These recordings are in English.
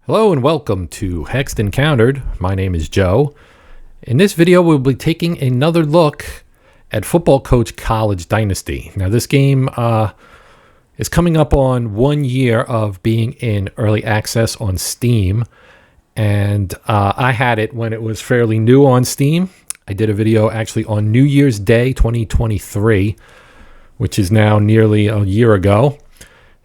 Hello and welcome to Hexed Encountered. My name is Joe. In this video, we'll be taking another look at Football Coach College Dynasty. Now, this game is coming up on 1 year of being in early access on Steam. And I had it when it was fairly new on Steam. I did a video actually on New Year's Day 2023, which is now nearly a year ago.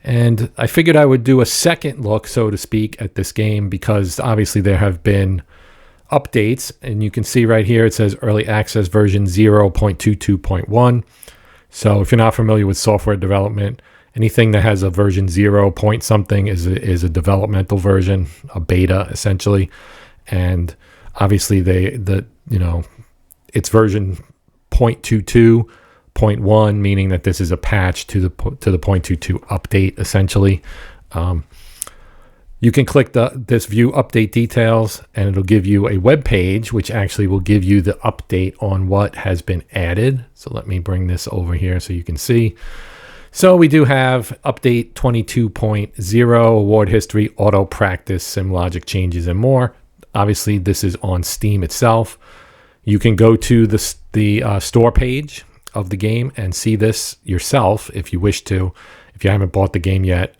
And I figured I would do a second look, so to speak, at this game because obviously there have been updates. And you can see right here it says Early Access version 0.22.1. So if you're not familiar with software development, anything that has a version 0 point something is a developmental version, a beta essentially. And obviously it's version 0.22.1, meaning that this is a patch to the 0.22 update essentially. You can click this view update details and it'll give you a web page which actually will give you the update on what has been added. So let me bring this over here so you can see. So we do have update 22.0, award history, auto practice, sim logic changes, and more. Obviously this is on Steam itself. You can go to the store page of the game and see this yourself if you wish to, if you haven't bought the game yet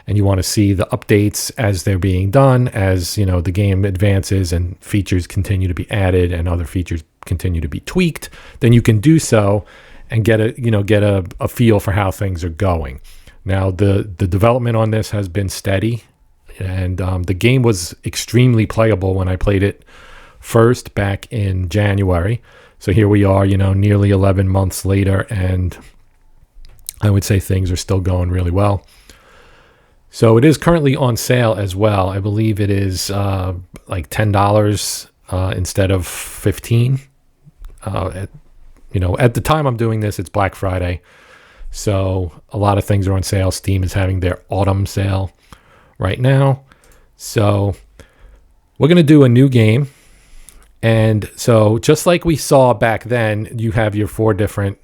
and you want to see the updates as they're being done, as you know the game advances and features continue to be added and other features continue to be tweaked, then you can do so and get a feel for how things are going. Now the development on this has been steady, and the game was extremely playable when I played it first back in January. So here we are, nearly 11 months later, and I would say things are still going really well. So it is currently on sale as well. I believe it is like $10 instead of $15. At the time I'm doing this, it's Black Friday. So a lot of things are on sale. Steam is having their autumn sale right now. So we're going to do a new game. And so just like we saw back then, you have your 4 different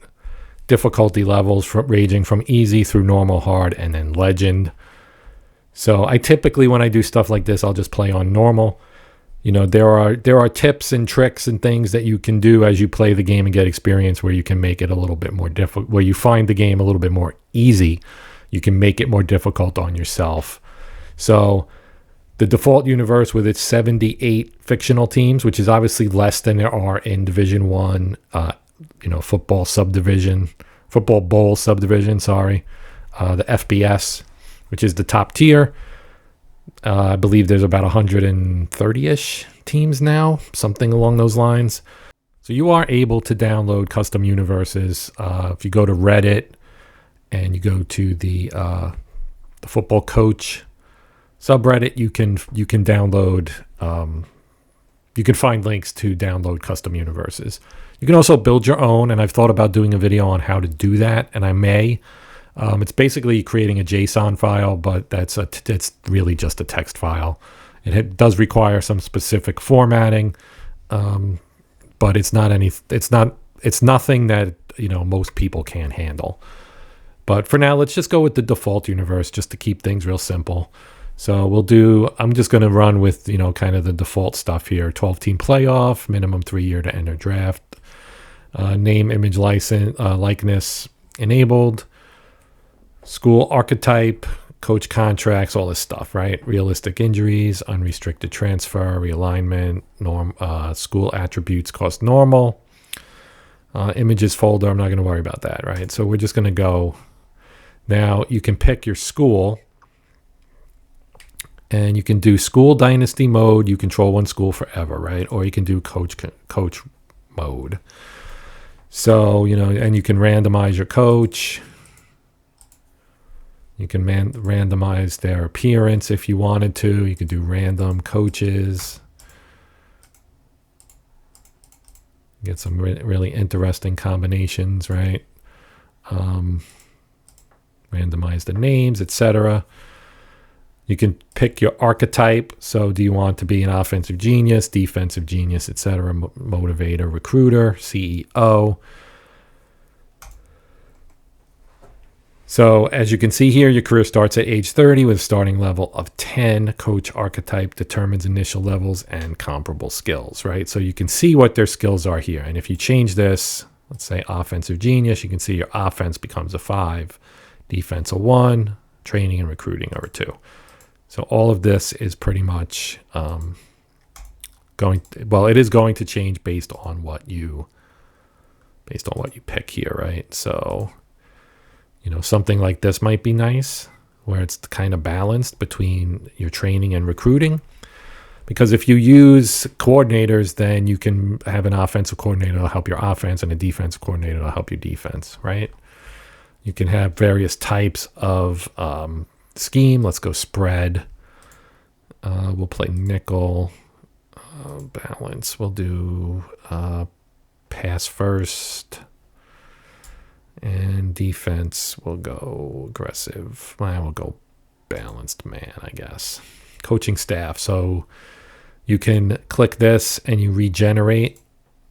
difficulty levels ranging from easy through normal, hard, and then legend. So I typically, when I do stuff like this, I'll just play on normal. There are tips and tricks and things that you can do as you play the game and get experience where you can make it a little bit more difficult, where you find the game a little bit more easy. You can make it more difficult on yourself. So the default universe with its 78 fictional teams, which is obviously less than there are in Division One, football bowl subdivision. The FBS, which is the top tier. I believe there's about 130-ish teams now, something along those lines. So you are able to download custom universes. If you go to Reddit and you go to the Football Coach subreddit, you can download, you can find links to download custom universes. You can also build your own, and I've thought about doing a video on how to do that, and I may. It's basically creating a JSON file, but it's really just a text file. It does require some specific formatting, but it's nothing that most people can handle. But for now, let's just go with the default universe just to keep things real simple. So I'm just going to run with, kind of the default stuff here. 12-team playoff, minimum 3 year to enter draft, name, image, likeness enabled, school archetype, coach contracts, all this stuff, right? Realistic injuries, unrestricted transfer, realignment, school attributes cost normal, images folder. I'm not going to worry about that, right? So we're just going to go. Now you can pick your school. And you can do school dynasty mode. You control one school forever, right? Or you can do coach mode. So, and you can randomize your coach. You can randomize their appearance if you wanted to. You could do random coaches. Get some really interesting combinations, right? Randomize the names, etc. You can pick your archetype. So do you want to be an offensive genius, defensive genius, etc., motivator, recruiter, CEO. So as you can see here, your career starts at age 30 with a starting level of 10. Coach archetype determines initial levels and comparable skills, right? So you can see what their skills are here. And if you change this, let's say offensive genius, you can see your offense becomes a 5, defense a 1, training and recruiting are a 2. So all of this is pretty much it is going to change based on what you pick here, right? So, something like this might be nice, where it's kind of balanced between your training and recruiting. Because if you use coordinators, then you can have an offensive coordinator to help your offense and a defensive coordinator to help your defense, right? You can have various types of scheme. Let's go spread. We'll play nickel. Balance. We'll do pass first. And defense, we'll go aggressive. We'll go balanced man, I guess. Coaching staff. So you can click this and you regenerate,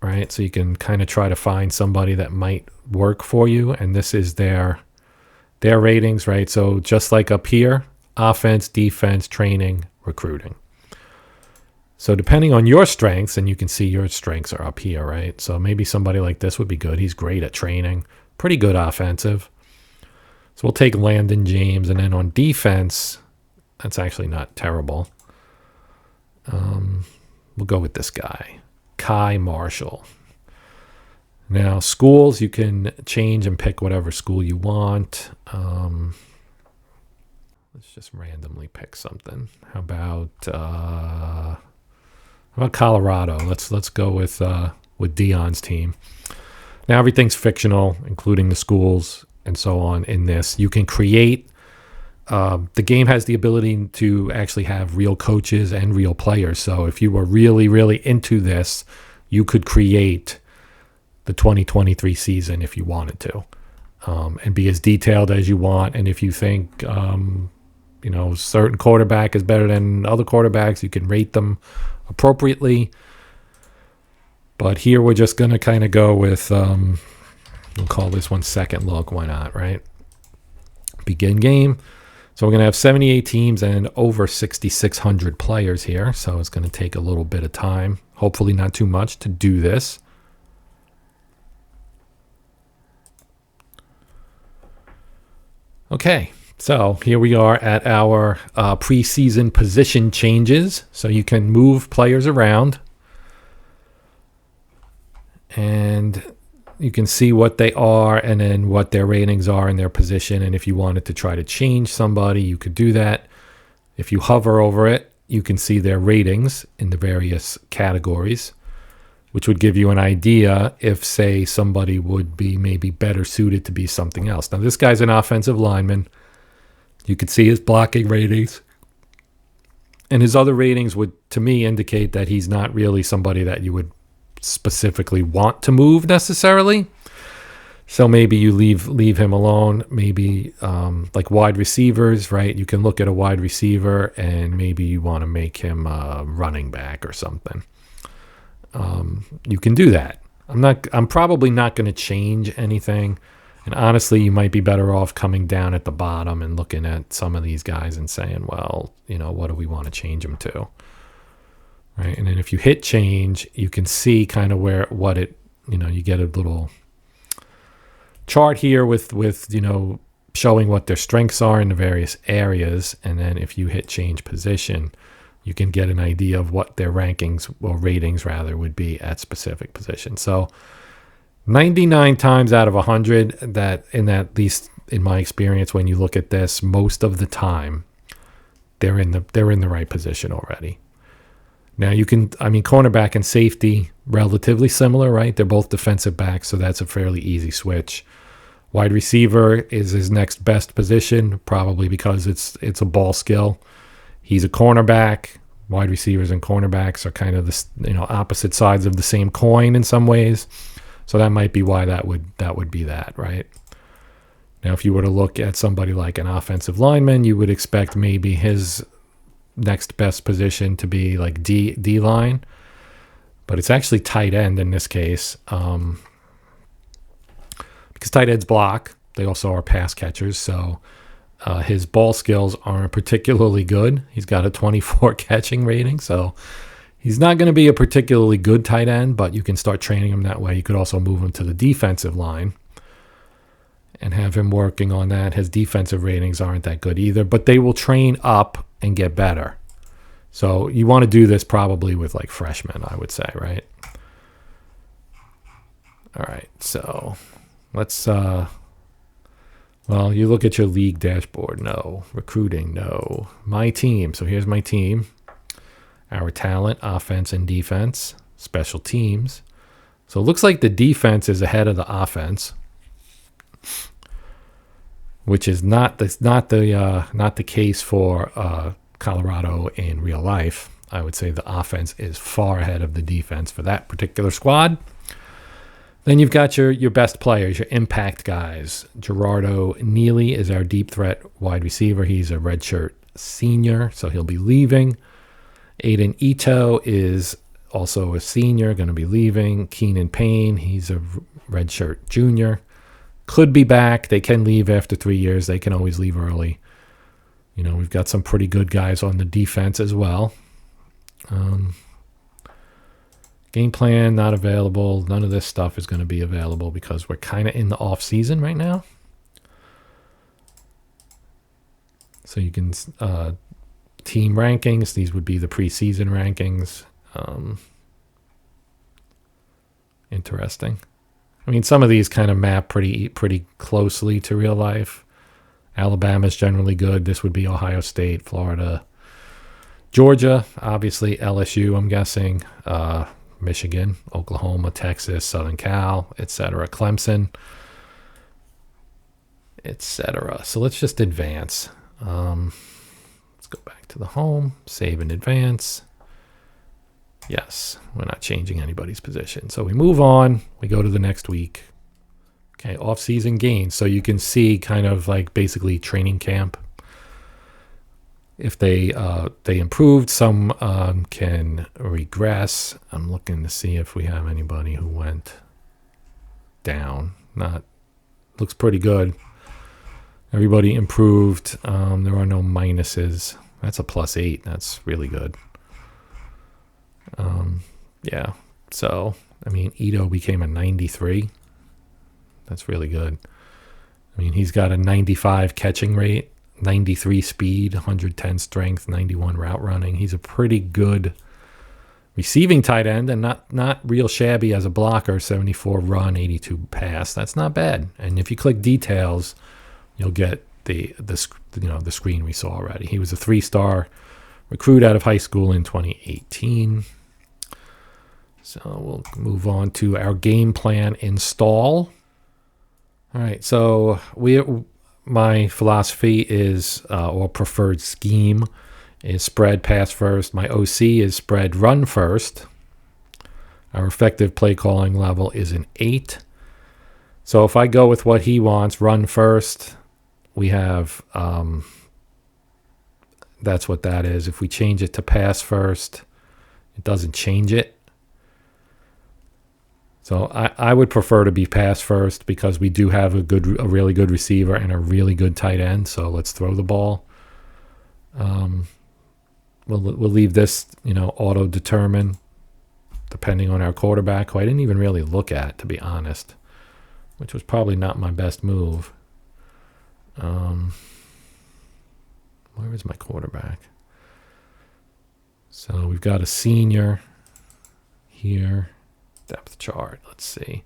right? So you can kind of try to find somebody that might work for you. And this is their ratings, right? So just like up here, offense, defense, training, recruiting. So depending on your strengths, and you can see your strengths are up here, right? So maybe somebody like this would be good. He's great at training, pretty good offensive. So we'll take Landon James, and then on defense, that's actually not terrible. We'll go with this guy, Kai Marshall. Now, schools, you can change and pick whatever school you want. Let's just randomly pick something. How about Colorado? Let's go with Dion's team. Now everything's fictional, including the schools and so on in this. You can create, the game has the ability to actually have real coaches and real players. So if you were really, really into this, you could create the 2023 season if you wanted to, and be as detailed as you want. And if you think, certain quarterback is better than other quarterbacks, you can rate them appropriately. But here we're just going to kind of go with, we'll call this one second look. Why not, right? Begin game. So we're going to have 78 teams and over 6,600 players here. So it's going to take a little bit of time, hopefully not too much, to do this. Okay. So here we are at our preseason position changes. So you can move players around and you can see what they are and then what their ratings are in their position. And if you wanted to try to change somebody, you could do that. If you hover over it, you can see their ratings in the various categories, which would give you an idea if, say, somebody would be maybe better suited to be something else. Now, this guy's an offensive lineman. You could see his blocking ratings. And his other ratings would, to me, indicate that he's not really somebody that you would specifically want to move necessarily. So maybe you leave him alone. Maybe like wide receivers, right? You can look at a wide receiver and maybe you want to make him a running back or something. You can do that. I'm probably not going to change anything. And honestly, you might be better off coming down at the bottom and looking at some of these guys and saying, well, what do we want to change them to? Right. And then if you hit change, you can see kind of you get a little chart here with showing what their strengths are in the various areas. And then if you hit change position, you can get an idea of what their rankings or ratings rather would be at specific positions. So 99 times out of 100, that at least in my experience, when you look at this, most of the time they're in the right position already. Now cornerback and safety, relatively similar, right? They're both defensive backs, so that's a fairly easy switch. Wide receiver is his next best position, probably because it's a ball skill. He's a cornerback. Wide receivers and cornerbacks are kind of the opposite sides of the same coin in some ways. So that might be why that would be that, right? Now, if you were to look at somebody like an offensive lineman, you would expect maybe his next best position to be like D line, but it's actually tight end in this case, because tight ends block They also are pass catchers, so his ball skills aren't particularly good. He's got a 24 catching rating, so he's not going to be a particularly good tight end, but you can start training him that way. You could also move him to the defensive line and have him working on that. His defensive ratings aren't that good either, but they will train up and get better. So you want to do this probably with like freshmen, I would say, right? All right, so let's, well, you look at your league dashboard. No. Recruiting, no. My team. So here's my team. Our talent, offense and defense, special teams. So it looks like the defense is ahead of the offense, which is not the case for Colorado in real life. I would say the offense is far ahead of the defense for that particular squad. Then you've got your best players, your impact guys. Gerardo Neely is our deep threat wide receiver. He's a redshirt senior, so he'll be leaving. Aiden Ito is also a senior, going to be leaving. Keenan Payne, he's a redshirt junior. Could be back. They can leave after 3 years. They can always leave early. You know, we've got some pretty good guys on the defense as well. Game plan, not available. None of this stuff is going to be available because we're kind of in the off season right now. So you can, team rankings, these would be the preseason rankings. Interesting. I mean, some of these kind of map pretty closely to real life. Alabama's generally good. This would be Ohio State, Florida, Georgia, obviously LSU, I'm guessing, Michigan, Oklahoma, Texas, Southern Cal, etc., Clemson, etc. So let's just advance. Let's go back to the home, save and advance. Yes, we're not changing anybody's position. So we move on. We go to the next week. Okay, off-season gains. So you can see kind of like basically training camp. If they improved, some can regress. I'm looking to see if we have anybody who went down. Looks pretty good. Everybody improved. There are no minuses. That's a +8. That's really good. Yeah. So, I mean, Ito became a 93. That's really good. I mean, he's got a 95 catching rate, 93 speed, 110 strength, 91 route running. He's a pretty good receiving tight end and not real shabby as a blocker. 74 run, 82 pass. That's not bad. And if you click details, you'll get the screen we saw already. He was a 3-star recruit out of high school in 2018. So we'll move on to our game plan install. All right, so my philosophy is, or preferred scheme, is spread pass first. My OC is spread run first. Our effective play calling level is an 8. So if I go with what he wants, run first, we have, that's what that is. If we change it to pass first, it doesn't change it. So I would prefer to be pass first because we do have a really good receiver and a really good tight end. So let's throw the ball. We'll leave this, auto determine depending on our quarterback, who I didn't even really look at, to be honest, which was probably not my best move. Where is my quarterback? So we've got a senior here. Depth chart. Let's see.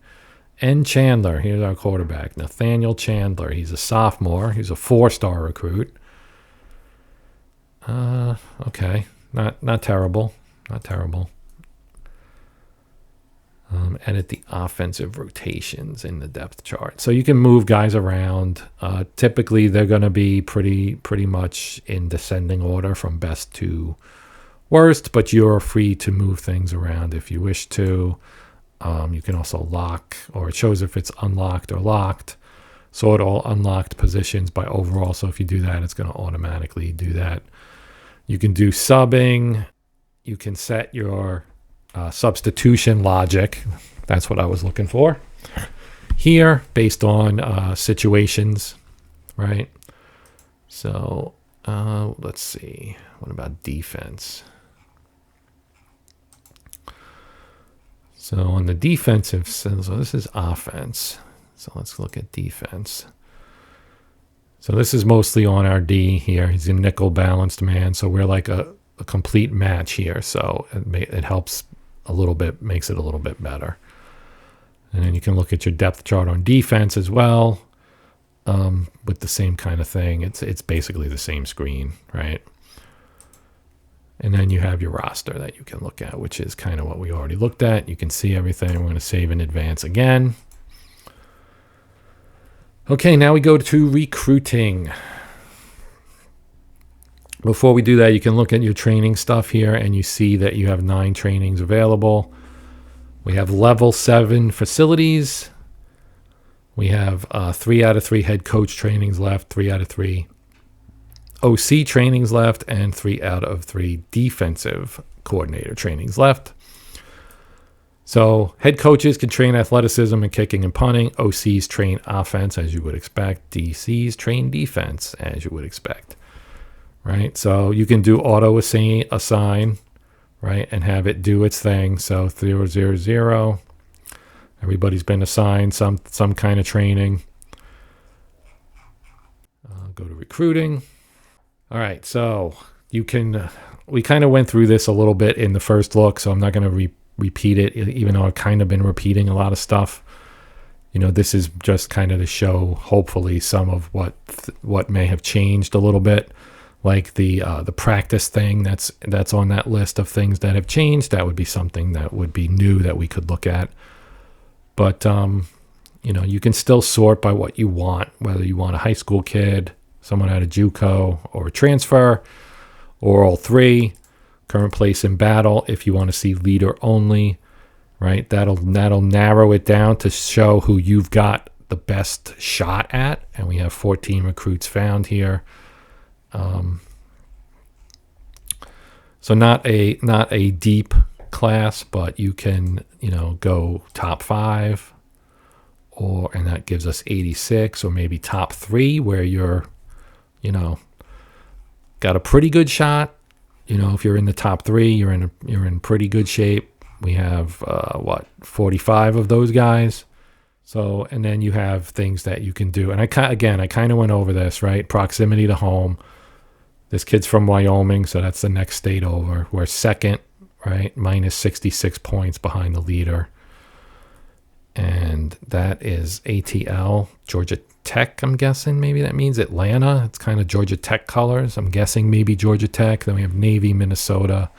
N. Chandler. Here's our quarterback. Nathaniel Chandler. He's a sophomore. He's a 4-star recruit. Okay. Not terrible. Not terrible. Edit the offensive rotations in the depth chart. So you can move guys around. Typically, they're going to be pretty much in descending order from best to worst, but you're free to move things around if you wish to. You can also lock, or it shows if it's unlocked or locked. Sort all unlocked positions by overall. So if you do that, it's going to automatically do that. You can do subbing. You can set your substitution logic. That's what I was looking for. here based on situations, right? So let's see. What about defense? So on the defensive, so this is offense. So let's look at defense. So this is mostly on our D here. He's a nickel balanced man. So we're like a complete match here. So it helps a little bit, makes it a little bit better. And then you can look at your depth chart on defense as well, with the same kind of thing. It's basically the same screen, right? And then you have your roster that you can look at, which is kind of what we already looked at. You can see everything. We're going to save in advance again. Okay, now we go to recruiting. Before we do that, you can look at your training stuff here, and you see that you have 9 trainings available. We have level 7 facilities. We have 3 out of 3 head coach trainings left, 3 out of 3 OC trainings left, and 3 out of 3 defensive coordinator trainings left. So head coaches can train athleticism and kicking and punting. OCs train offense, as you would expect. DCs train defense, as you would expect. Right? So you can do auto assign, right, and have it do its thing. So 0, 0, 0. Everybody's been assigned some kind of training. Go to recruiting. All right, so you can. We kind of went through this a little bit in the first look, so I'm not going to repeat it, even though I've kind of been repeating a lot of stuff. You know, this is just kind of to show, hopefully, some of what may have changed a little bit, like the practice thing that's on that list of things that have changed. That would be something that would be new that we could look at. But you know, you can still sort by what you want, whether you want a high school kid, someone out of JUCO, or a transfer, or all 3. Current place in battle, if you want to see leader only, right? That'll narrow it down to show who you've got the best shot at. And we have 14 recruits found here. So not a deep class, but you can, you know, go top 5, and that gives us 86, or maybe top 3, where you're, you know, got a pretty good shot. You know, if you're in the top 3, you're in pretty good shape. We have 45 of those guys. So, and then you have things that you can do. And I kind of went over this, right? Proximity to home. This kid's from Wyoming, so that's the next state over. We're second, right? Minus 66 points behind the leader. And that is ATL, Georgia Tech, I'm guessing. Maybe that means Atlanta. It's kind of Georgia Tech colors. I'm guessing maybe Georgia Tech. Then we have Navy, Minnesota.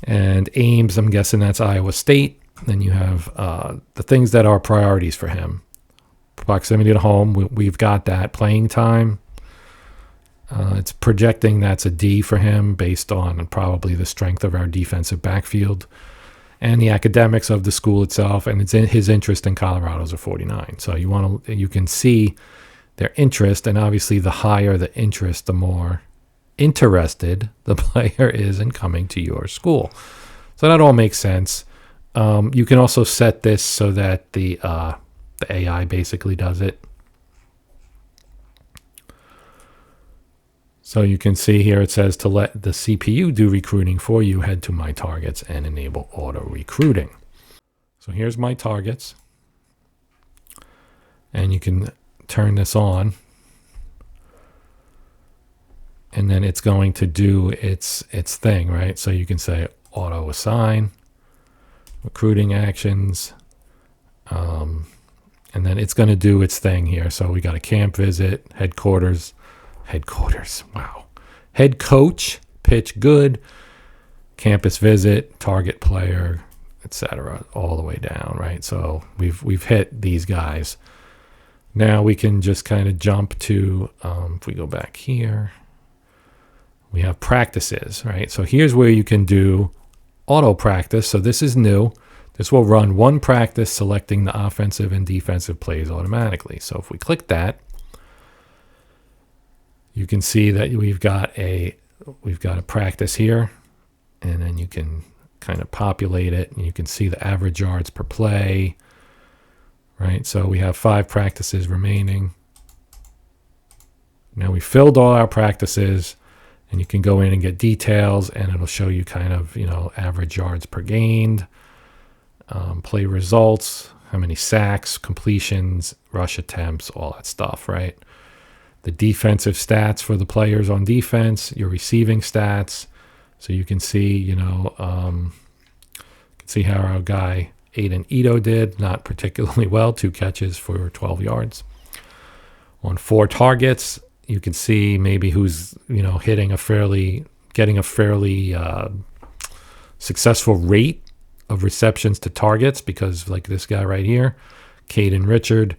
And Ames, I'm guessing that's Iowa State. Then you have the things that are priorities for him. Proximity to home, we've got that. Playing time, it's projecting that's a D for him based on probably the strength of our defensive backfield and the academics of the school itself, and it's in his interest in Colorado's a 49. So you can see their interest, and obviously the higher the interest, the more interested the player is in coming to your school. So that all makes sense. You can also set this so that the AI basically does it. So you can see here it says to let the CPU do recruiting for you, head to My Targets and enable auto recruiting. So here's My Targets. And you can turn this on. And then it's going to do its thing, right? So you can say auto assign, recruiting actions, and then it's going to do its thing here. So we got a camp visit, headquarters, wow. Head coach, pitch good, campus visit, target player, etc., all the way down, right? So we've hit these guys. Now we can just kind of jump to, if we go back here, we have practices, right? So here's where you can do auto practice. So this is new. This will run one practice selecting the offensive and defensive plays automatically. So if we click that, you can see that we've got a practice here, and then you can kind of populate it, and you can see the average yards per play, right? So we have 5 practices remaining. Now we filled all our practices, and you can go in and get details, and it'll show you kind of, average yards per gained, play results, how many sacks, completions, rush attempts, all that stuff, right? The defensive stats for the players on defense, your receiving stats. So you can see, see how our guy Aiden Ito did, not particularly well, 2 catches for 12 yards. On 4 targets, you can see maybe who's, getting a fairly successful rate of receptions to targets, because like this guy right here, Caden Richard,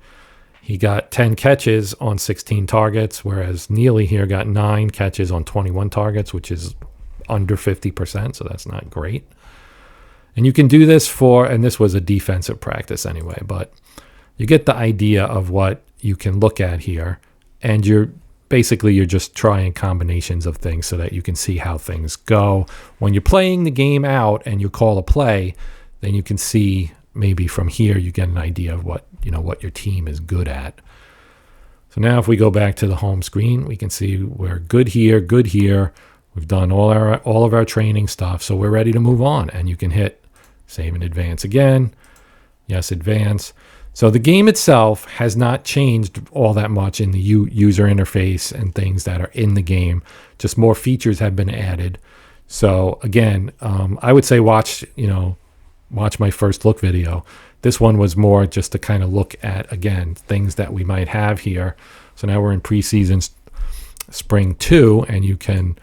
he got 10 catches on 16 targets, whereas Neely here got 9 catches on 21 targets, which is under 50%, so that's not great. And you can do this and this was a defensive practice anyway, but you get the idea of what you can look at here, and you're just trying combinations of things so that you can see how things go. When you're playing the game out and you call a play, then you can see maybe from here you get an idea of what your team is good at. So now if we go back to the home screen, we can see we're good here, good here. We've done all of our training stuff, so we're ready to move on. And you can hit save and advance again. Yes, advance. So the game itself has not changed all that much in the user interface and things that are in the game. Just more features have been added. So again, I would say watch my first look video. This one was more just to kind of look at, again, things that we might have here. So now we're in preseason spring 2, and you can,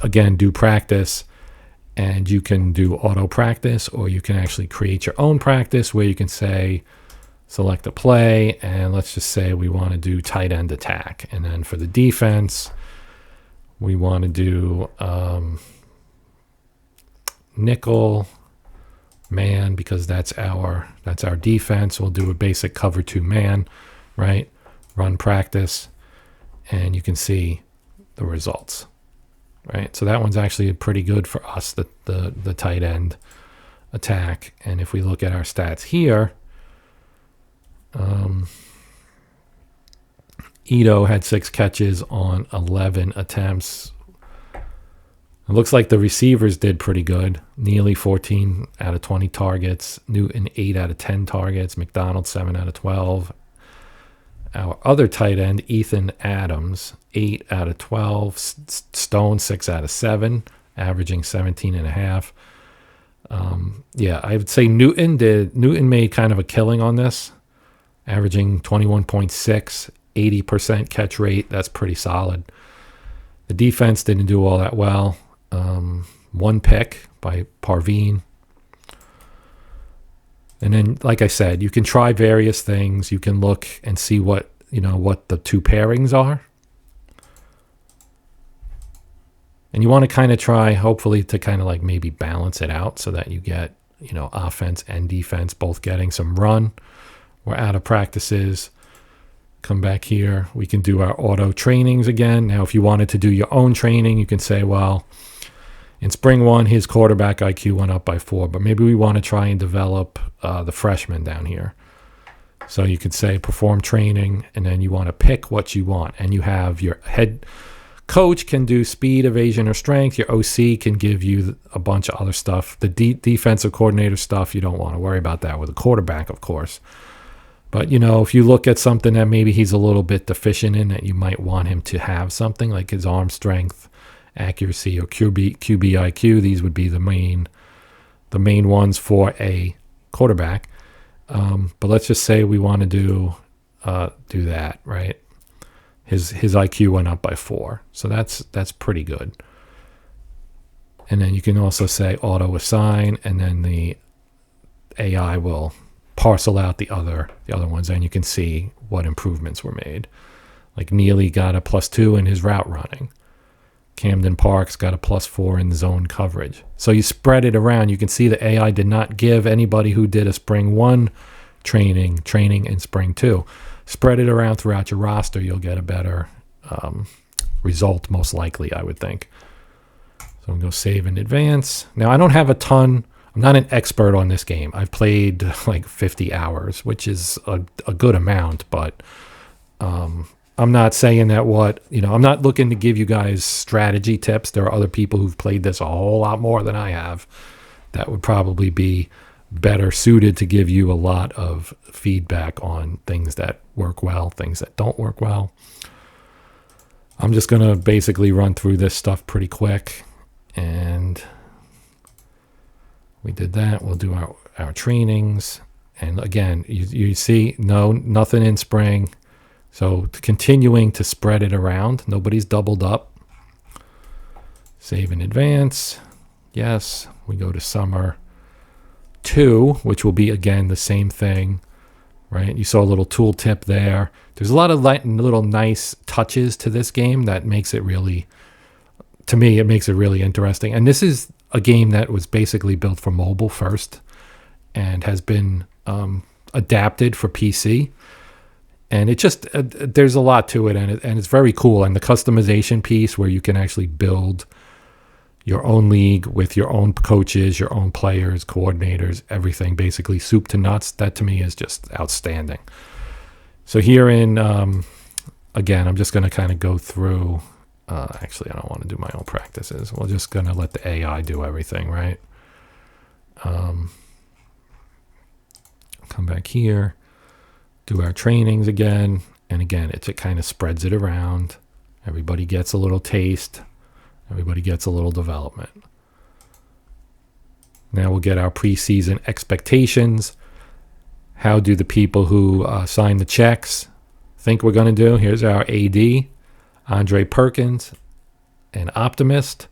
again, do practice, and you can do auto practice, or you can actually create your own practice where you can say, select a play, and let's just say we want to do tight end attack. And then for the defense, we want to do nickel, man, because that's our defense. We'll do a basic cover 2 man, right? Run practice, and you can see the results, right? So that one's actually pretty good for us, the tight end attack. And if we look at our stats here, Ito had 6 catches on 11 attempts. It looks like the receivers did pretty good. Neely 14 out of 20 targets. Newton 8 out of 10 targets. McDonald 7 out of 12. Our other tight end, Ethan Adams, 8 out of 12. Stone 6 out of 7, averaging 17.5. Yeah, I would say Newton made kind of a killing on this, averaging 21.6, 80% catch rate. That's pretty solid. The defense didn't do all that well. 1 pick by Parveen. And then, like I said, you can try various things. You can look and see what the 2 pairings are. And you want to kind of try, hopefully, to kind of like maybe balance it out so that you get, offense and defense both getting some run. We're out of practices. Come back here. We can do our auto trainings again. Now, if you wanted to do your own training, you can say, well, in spring 1, his quarterback IQ went up by 4, but maybe we want to try and develop the freshman down here. So you could say perform training, and then you want to pick what you want. And you have your head coach can do speed, evasion, or strength. Your OC can give you a bunch of other stuff. The defensive coordinator stuff, you don't want to worry about that with a quarterback, of course. But, if you look at something that maybe he's a little bit deficient in, that you might want him to have something like his arm strength, accuracy, or QB IQ, these would be the main ones for a quarterback. But let's just say we want to do that, right? His IQ went up by 4, so that's pretty good. And then you can also say auto assign, and then the AI will parcel out the other ones, and you can see what improvements were made. Like Neely got a +2 in his route running. Camden Parks got a +4 in zone coverage. So you spread it around. You can see the AI did not give anybody who did a spring 1 training in spring 2. Spread it around throughout your roster. You'll get a better result, most likely, I would think. So I'm going to go save and advance. Now, I don't have a ton I'm not an expert on this game. I've played like 50 hours, which is a good amount, but I'm not saying that I'm not looking to give you guys strategy tips. There are other people who've played this a whole lot more than I have that would probably be better suited to give you a lot of feedback on things that work well, things that don't work well. I'm just going to basically run through this stuff pretty quick. And we did that. We'll do our trainings. And again, you see, nothing in spring. So continuing to spread it around. Nobody's doubled up. Save in advance. Yes. We go to summer 2, which will be, again, the same thing. Right? You saw a little tool tip there. There's a lot of little nice touches to this game that makes it really, to me, it makes it really interesting. And this is a game that was basically built for mobile first and has been adapted for PC. And it just, there's a lot to it, and it's very cool. And the customization piece where you can actually build your own league with your own coaches, your own players, coordinators, everything, basically soup to nuts. That to me is just outstanding. So here in, again, I'm just going to kind of go through, actually, I don't want to do my own practices. We're just going to let the AI do everything, right? Come back here, do our trainings again. And again, it kind of spreads it around. Everybody gets a little taste. Everybody gets a little development. Now we'll get our preseason expectations. How do the people who sign the checks think we're going to do? Here's our AD, Andre Perkins, an optimist.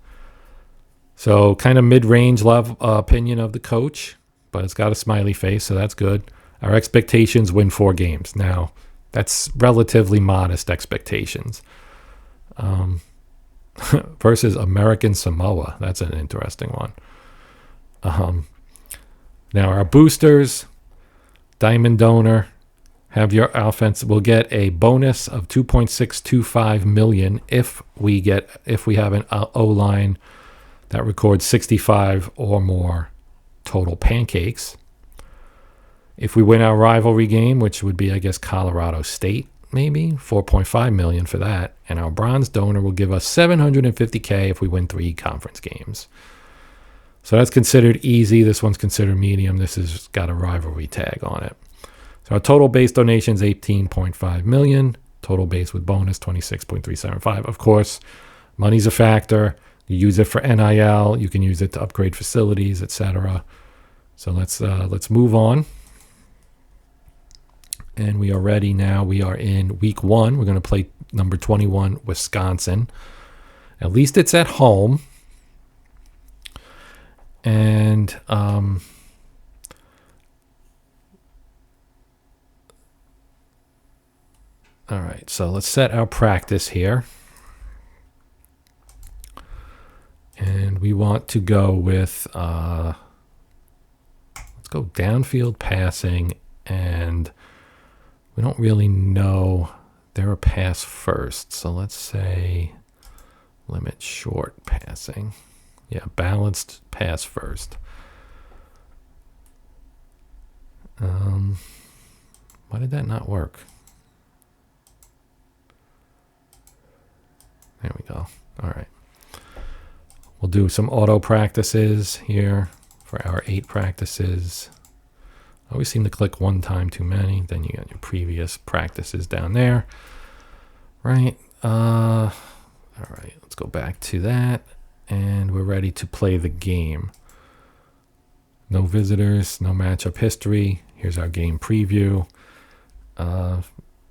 So kind of mid-range level opinion of the coach, but it's got a smiley face, so that's good. Our expectations, win 4 games. Now, that's relatively modest expectations. Versus American Samoa. That's an interesting one. Now our boosters, Diamond Donor, have your offense. We'll get a bonus of 2.625 million if we have an O-line that records 65 or more total pancakes. If we win our rivalry game, which would be, I guess, Colorado State, maybe 4.5 million for that. And our bronze donor will give us 750K if we win 3 conference games. So that's considered easy. This one's considered medium. This has got a rivalry tag on it. So our total base donations, 18.5 million. Total base with bonus, 26.375. Of course, money's a factor. You use it for NIL. You can use it to upgrade facilities, etc. So let's move on. And we are ready now. We are in week 1. We're going to play number 21, Wisconsin. At least it's at home. And all right, so let's set our practice here. And we want to go with, let's go downfield passing, and we don't really know they're a pass first. So let's say limit short passing. Yeah, balanced pass first. Why did that not work? There we go. All right. We'll do some auto practices here for our 8 practices. I always seem to click one time too many. Then you got your previous practices down there. Right. All right. Let's go back to that. And we're ready to play the game. No visitors, no matchup history. Here's our game preview.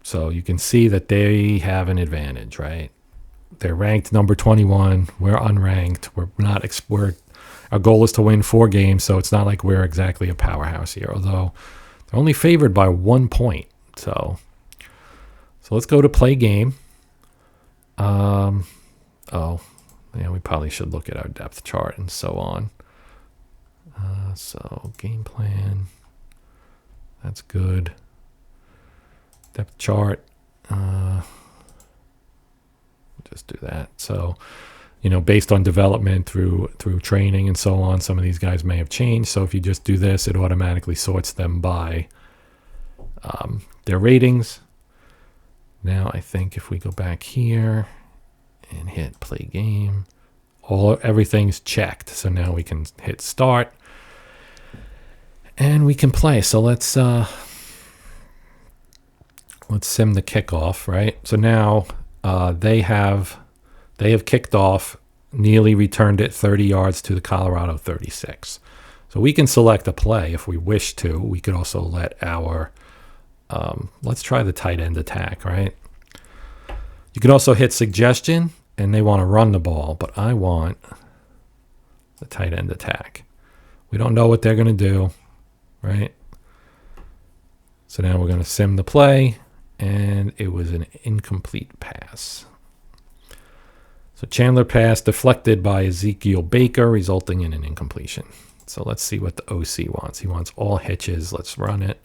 So you can see that they have an advantage, right? They're ranked number 21. We're unranked. Our goal is to win 4 games, so it's not like we're exactly a powerhouse here, although they're only favored by 1 point. So let's go to play game. Yeah, we probably should look at our depth chart and so on. So game plan, that's good. Depth chart, just do that. So, based on development through training and so on, some of these guys may have changed. So if you just do this, it automatically sorts them by their ratings. Now I think if we go back here and hit play game, everything's checked. So now we can hit start and we can play. So let's sim the kickoff, right? So now they have kicked off. Neely returned it 30 yards to the Colorado 36. So we can select a play if we wish to. We could also let our let's try the tight end attack, right? You could also hit suggestion, and they want to run the ball, but I want the tight end attack. We don't know what they're going to do, right? So now we're going to sim the play, and it was an incomplete pass. So Chandler pass deflected by Ezekiel Baker, resulting in an incompletion. So let's see what the OC wants. He wants all hitches. Let's run it.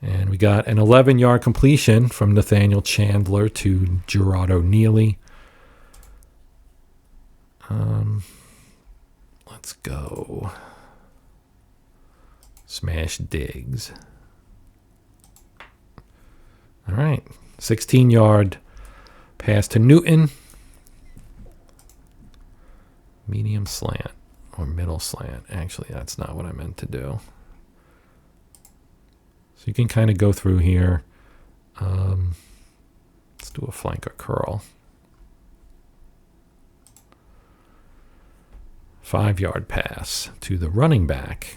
And we got an 11-yard completion from Nathaniel Chandler to Gerardo Neely. Let's go. Smash Diggs. All right. 16-yard pass to Newton. Medium slant or middle slant. Actually, that's not what I meant to do. So you can kind of go through here. Let's do a flanker curl. 5-yard pass to the running back.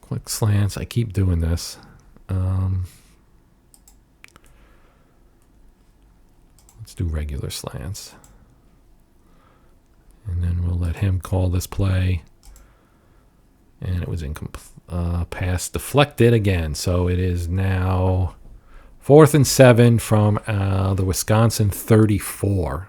Quick slants. I keep doing this. Let's do regular slants. And then we'll let him call this play. And it was incomplete. Pass deflected again. So it is now 4th and 7 from the Wisconsin 34.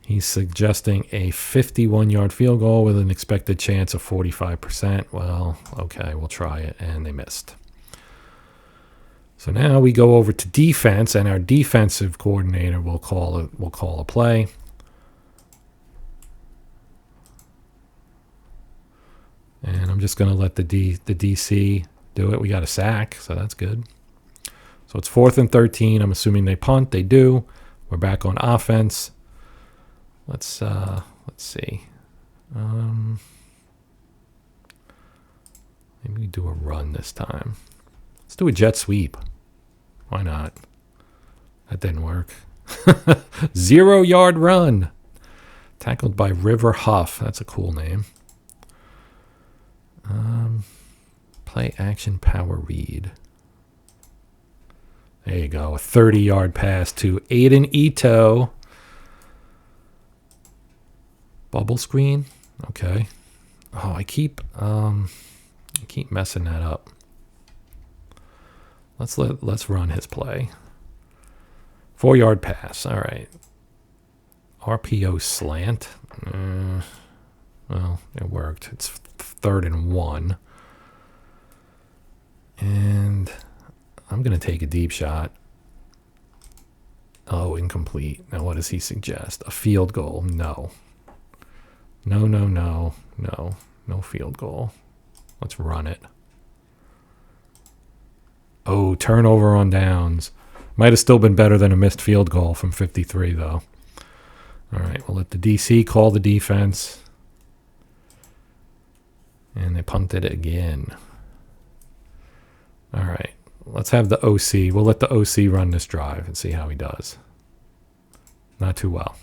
He's suggesting a 51-yard field goal with an expected chance of 45%. Well, okay, we'll try it. And they missed. So now we go over to defense, and our defensive coordinator will call a play. And I'm just going to let the DC do it. We got a sack, so that's good. So it's 4th and 13. I'm assuming they punt. They do. We're back on offense. Let's see. Maybe we do a run this time. Let's do a jet sweep. Why not? That didn't work. 0-yard run. Tackled by River Huff. That's a cool name. Play action power read. There you go. A 30-yard pass to Aiden Ito. Bubble screen. Okay. Oh, I keep messing that up. Let's run his play. 4-yard pass. All right. RPO slant. Well, it worked. It's 3rd and 1. And I'm going to take a deep shot. Oh, incomplete. Now, what does he suggest? A field goal? No. No field goal. Let's run it. Oh, turnover on downs. Might have still been better than a missed field goal from 53, though. All right, we'll let the DC call the defense. And they punted it again. All right, let's have the OC. We'll let the OC run this drive and see how he does. Not too well.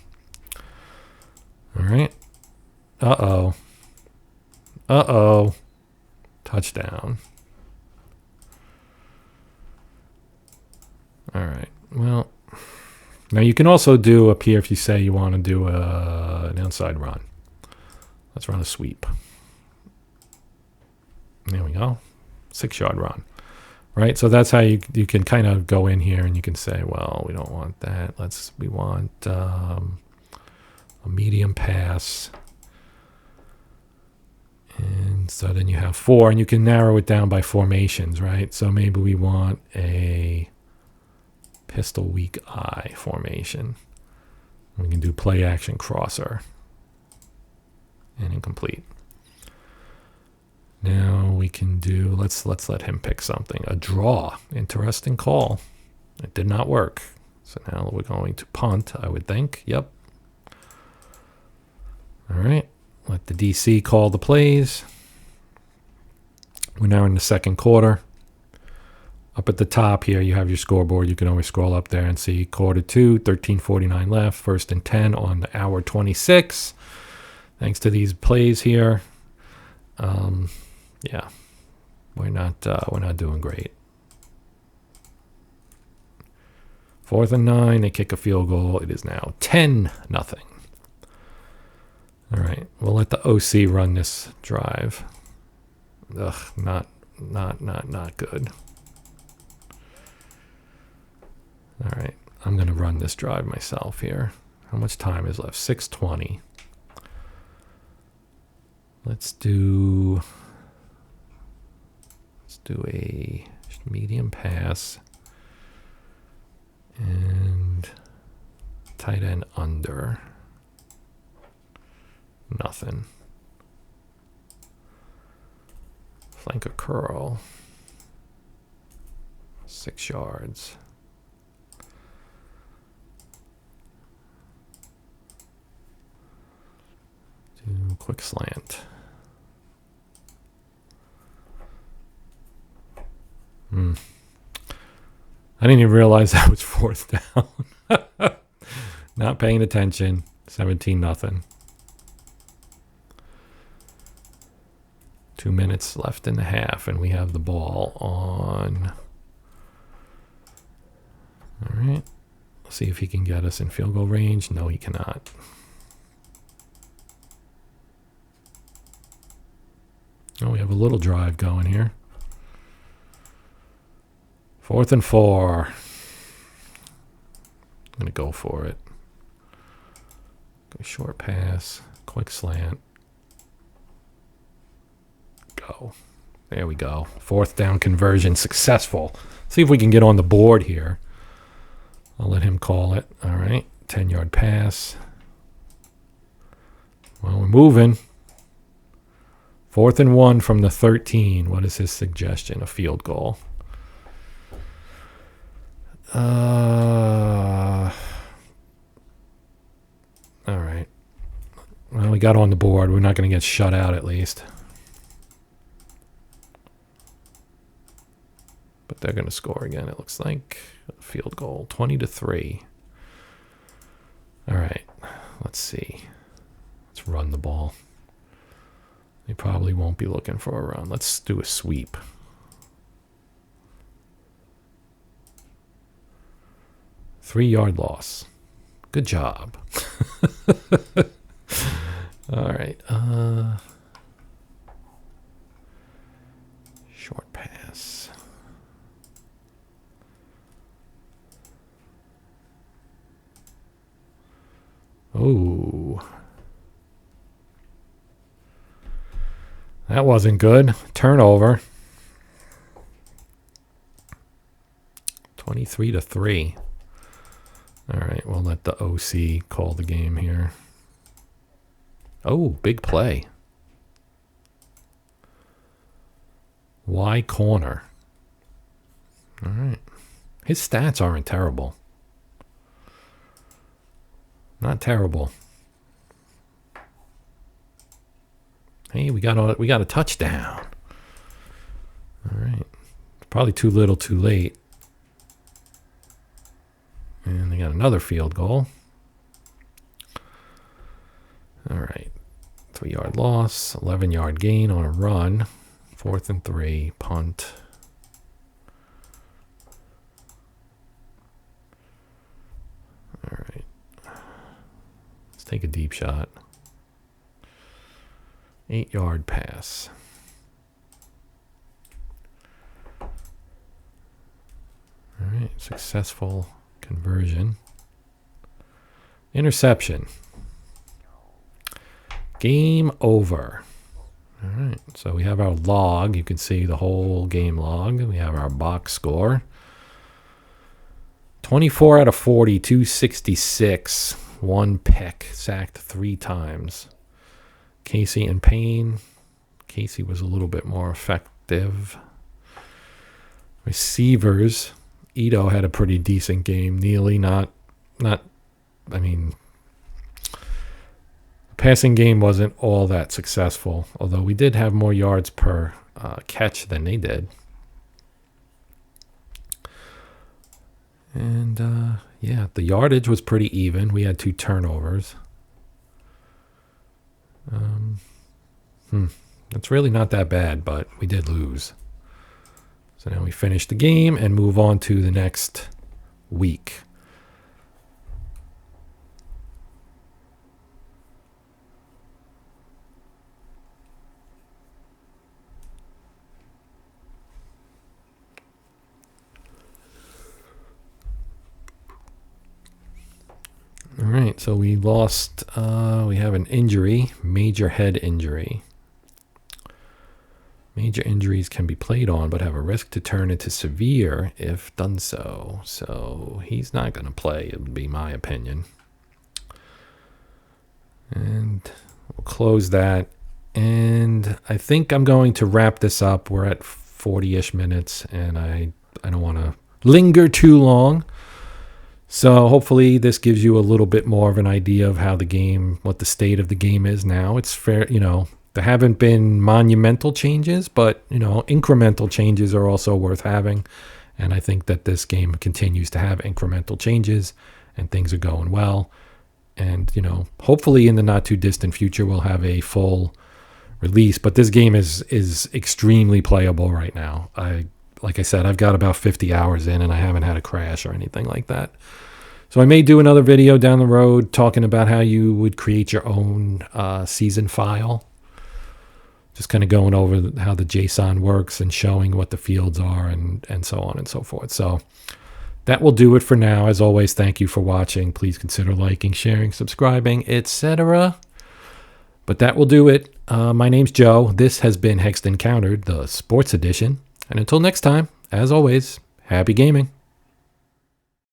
All right. Uh-oh. Touchdown. All right. Well, now you can also do up here if you say you want to do an outside run. Let's run a sweep. There we go. 6-yard run. Right? So that's how you can kind of go in here and you can say, well, we don't want that. We want a medium pass. And so then you have 4, and you can narrow it down by formations, right? So maybe we want a Pistol weak eye formation. We can do play action crosser. And incomplete. Now we can do, let's let him pick something. A draw. Interesting call. It did not work. So now we're going to punt, I would think. Yep. All right. Let the DC call the plays. We're now in the second quarter. Up at the top here, you have your scoreboard. You can always scroll up there and see quarter 2, 13:49 left, 1st and 10 on the hour 26. Thanks to these plays here. Yeah, we're not doing great. 4th and 9, they kick a field goal. It is now 10-0. All right, we'll let the OC run this drive. Ugh, not good. All right, I'm going to run this drive myself here. How much time is left? 6:20. Let's do a medium pass and tight end under. Nothing. Flanker curl. 6 yards. Do quick slant. I didn't even realize that was 4th down. Not paying attention. 17-0. 2 minutes left in the half, and we have the ball on. All right. Let's see if he can get us in field goal range. No, he cannot. Oh, we have a little drive going here. 4th and 4. I'm going to go for it. Go short pass, quick slant. Go. There we go. 4th down conversion successful. See if we can get on the board here. I'll let him call it. All right. 10-yard pass. Well, we're moving. 4th and 1 from the 13. What is his suggestion? A field goal. All right. Well, we got on the board. We're not going to get shut out at least. But they're going to score again, it looks like. Field goal, 20-3. All right. Let's see. Let's run the ball. They probably won't be looking for a run. Let's do a sweep. Three-yard loss. Good job. All right. Short pass. Oh. That wasn't good. Turnover. 23-3. All right, we'll let the OC call the game here. Oh, big play. Y corner. All right. His stats aren't terrible. Not terrible. Hey, we got a touchdown. All right. Probably too little, too late. And they got another field goal. All right. 3-yard loss, 11-yard gain on a run. 4th and 3, punt. All right. Let's take a deep shot. 8-yard pass. All right. Successful conversion. Interception. Game over. All right. So we have our log. You can see the whole game log. We have our box score. 24 out of 40, 266. 1 pick, sacked 3 times. Casey and Payne. Casey was a little bit more effective. Receivers. Ito had a pretty decent game. Neely I mean, passing game wasn't all that successful, although we did have more yards per catch than they did. And yeah, the yardage was pretty even. We had 2 turnovers. That's really not that bad, but we did lose. So now we finish the game and move on to the next week. All right, so we lost, we have an injury, major head injury. Major injuries can be played on, but have a risk to turn into severe if done so. So he's not going to play, it would be my opinion. And we'll close that. And I think I'm going to wrap this up. We're at 40-ish minutes, and I don't want to linger too long. So hopefully this gives you a little bit more of an idea of how the game, what the state of the game is now. It's fair, there haven't been monumental changes, but, incremental changes are also worth having. And I think that this game continues to have incremental changes and things are going well. And, hopefully in the not too distant future, we'll have a full release. But this game is extremely playable right now. Like I said, I've got about 50 hours in and I haven't had a crash or anything like that. So I may do another video down the road talking about how you would create your own season file. Just kind of going over how the JSON works and showing what the fields are and so on and so forth. So that will do it for now. As always, thank you for watching. Please consider liking, sharing, subscribing, etc. But that will do it. My name's Joe. This has been Hexed Encountered, the Sports Edition. And until next time, as always, happy gaming.